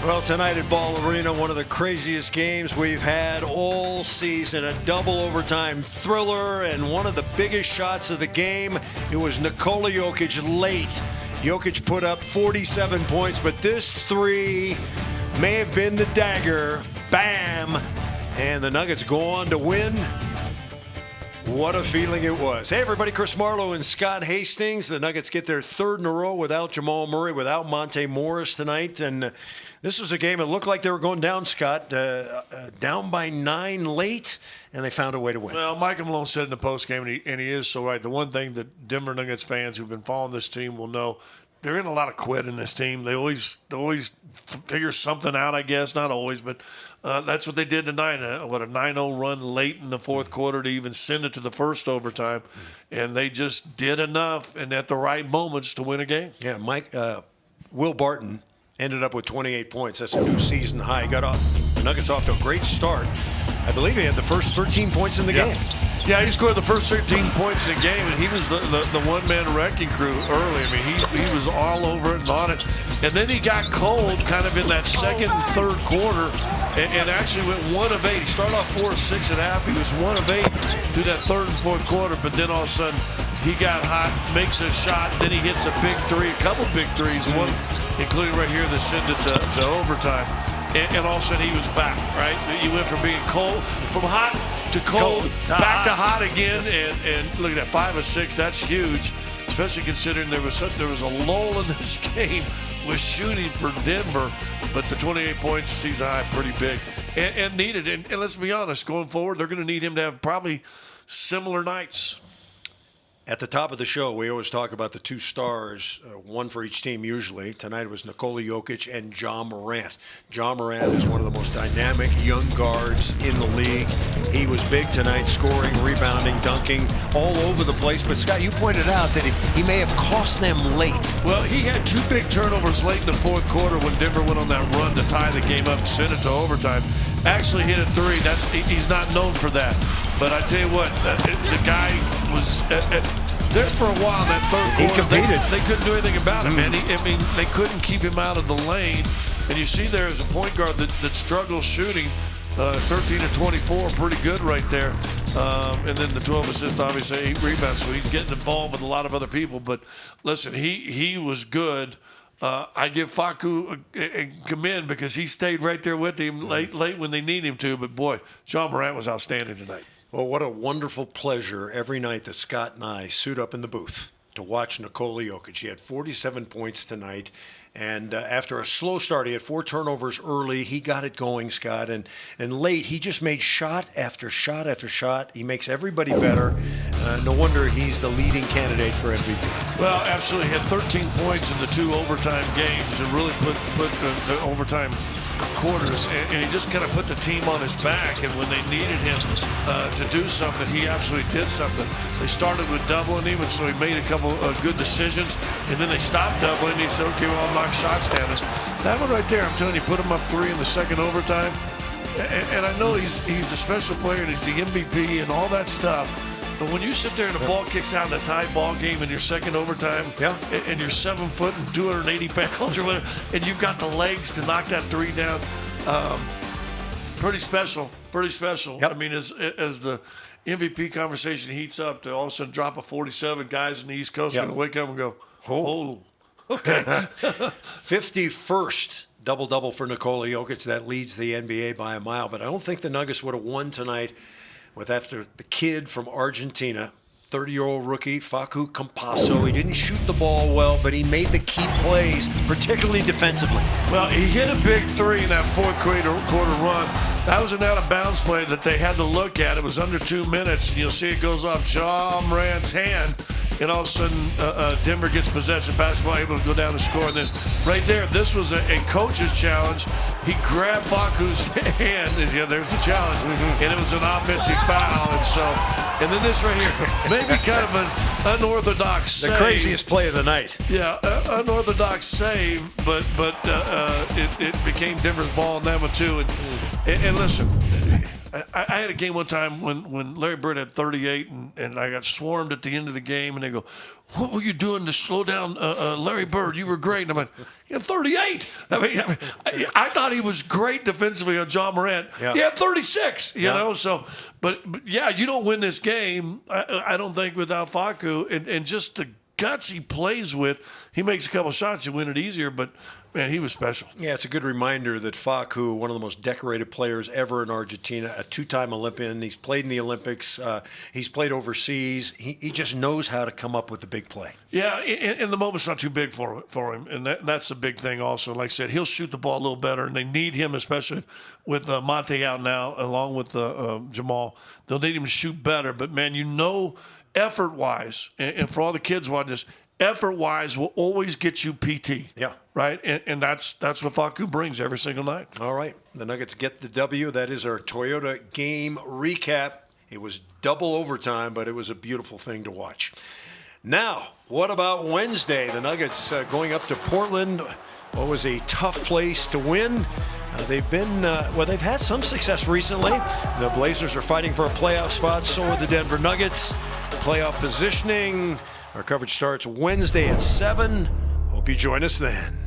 Well, tonight at Ball Arena, one of the craziest games we've had all season. A double overtime thriller and one of the biggest shots of the game. It was Nikola Jokic late. Jokic put up 47 points, but this three may have been the dagger. Bam! And the Nuggets go on to win. What a feeling it was. Hey, everybody, Chris Marlowe and Scott Hastings. The Nuggets get their third in a row without Jamal Murray, without Monte Morris tonight. And this was a game that looked like they were going down, Scott, down by 9 late, and they found a way to win. Well, Michael Malone said in the postgame, and he is so right, the one thing that Denver Nuggets fans who've been following this team will know, they're in a lot of quit in this team. They always figure something out, I guess. Not always, but that's what they did tonight. A 9-0 run late in the fourth quarter to even send it to the first overtime. And they just did enough and at the right moments to win a game. Yeah, Will Barton ended up with 28 points. That's a new season high. He got off the Nuggets off to a great start. I believe he had the first 13 points in the game. Yeah, he scored the first 13 points in the game, and he was the one-man wrecking crew early. I mean, he was all over it and on it. And then he got cold kind of in that second and third quarter and actually went 1 of 8. He started off 4 of 6 at half. He was 1 of 8 through that third and fourth quarter, but then all of a sudden he got hot, makes a shot, then he hits a big three, a couple big threes, one including right here that sent it to overtime. And all of a sudden he was back, right? He went from being cold, from hot to cold, back to hot again. And look at that, 5 of 6, that's huge, especially considering there was a lull in this game with shooting for Denver. But the 28 points, season high, pretty big and needed. And let's be honest, going forward, they're going to need him to have probably similar nights. At the top of the show, we always talk about the two stars, one for each team usually. Tonight it was Nikola Jokic and Ja Morant. Ja Morant is one of the most dynamic young guards in the league. He was big tonight, scoring, rebounding, dunking, all over the place. But, Scott, you pointed out that he may have cost them late. Well, he had 2 big turnovers late in the fourth quarter when Denver went on that run to tie the game up and send it to overtime. Actually hit a 3. He's not known for that. But I tell you what, the guy was there for a while in that third quarter. He competed. They couldn't do anything about him, man. They couldn't keep him out of the lane. And you see there as a point guard that struggles shooting, 13 of 24, pretty good right there. And then the 12 assists, obviously 8 rebounds. So he's getting involved with a lot of other people. But listen, he was good. I give Facu a commend because he stayed right there with him late when they need him to. But, boy, Ja Morant was outstanding tonight. Well, what a wonderful pleasure every night that Scott and I suit up in the booth to watch Nikola Jokic. He had 47 points tonight. And after a slow start, he had 4 turnovers early. He got it going, Scott. And late, he just made shot after shot after shot. He makes everybody better. No wonder he's the leading candidate for MVP. Well, absolutely. He had 13 points in the 2 overtime games and really put the overtime quarters. And he just kind of put the team on his back. And when they needed him to do something, he absolutely did something. They started with doubling him, and so he made a couple of good decisions. And then they stopped doubling. He said, okay, well, I'll knock shots down. And that one right there, I'm telling you, put him up 3 in the second overtime. And I know he's a special player and he's the MVP and all that stuff. But when you sit there and the ball kicks out in a tied ball game in your second overtime, and you're 7 foot and 280 pounds or whatever, and you've got the legs to knock that 3 down, pretty special, pretty special. Yep. I mean, as the MVP conversation heats up, to all of a sudden drop a 47, guys in the East Coast are going to wake up and go, oh. Okay. 51st double-double for Nikola Jokic. That leads the NBA by a mile. But I don't think the Nuggets would have won tonight after the kid from Argentina, 30-year-old rookie, Facu Campasso. He didn't shoot the ball well, but he made the key plays, particularly defensively. Well, he hit a big 3 in that fourth quarter run. That was an out-of-bounds play that they had to look at. It was under 2 minutes, and you'll see it goes off Ja Morant's hand. And all of a sudden, Denver gets possession, basketball, able to go down and score. And then right there, this was a coach's challenge. He grabbed Facu's hand. There's the challenge. And it was an offensive foul. And then this right here, maybe kind of an unorthodox save. The craziest play of the night. Yeah, unorthodox save, but it became Denver's ball on that one too. And listen, I had a game one time when Larry Bird had 38 and I got swarmed at the end of the game, and they go, "What were you doing to slow down Larry Bird? You were great." And I'm like, "He had 38." I mean, I thought he was great defensively on John Morant. Yeah. He had 36, you know? So, but yeah, you don't win this game, I don't think, without Facu. And just the guts he plays with, he makes a couple shots, you win it easier, but man, he was special. Yeah, it's a good reminder that Facu, one of the most decorated players ever in Argentina, a two-time Olympian. He's played in the Olympics. He's played overseas. He just knows how to come up with the big play. Yeah, and the moment's not too big for him, and that's a big thing also. Like I said, he'll shoot the ball a little better, and they need him, especially with Monte out now, along with Jamal. They'll need him to shoot better. But, man, effort-wise, and for all the kids watching this, effort-wise will always get you PT. Yeah. Right? And that's what Facu brings every single night. All right. The Nuggets get the W. That is our Toyota game recap. It was double overtime, but it was a beautiful thing to watch. Now, what about Wednesday? The Nuggets going up to Portland. What was a tough place to win. They've had some success recently. The Blazers are fighting for a playoff spot. So are the Denver Nuggets. Playoff positioning. Our coverage starts Wednesday at 7. Hope you join us then.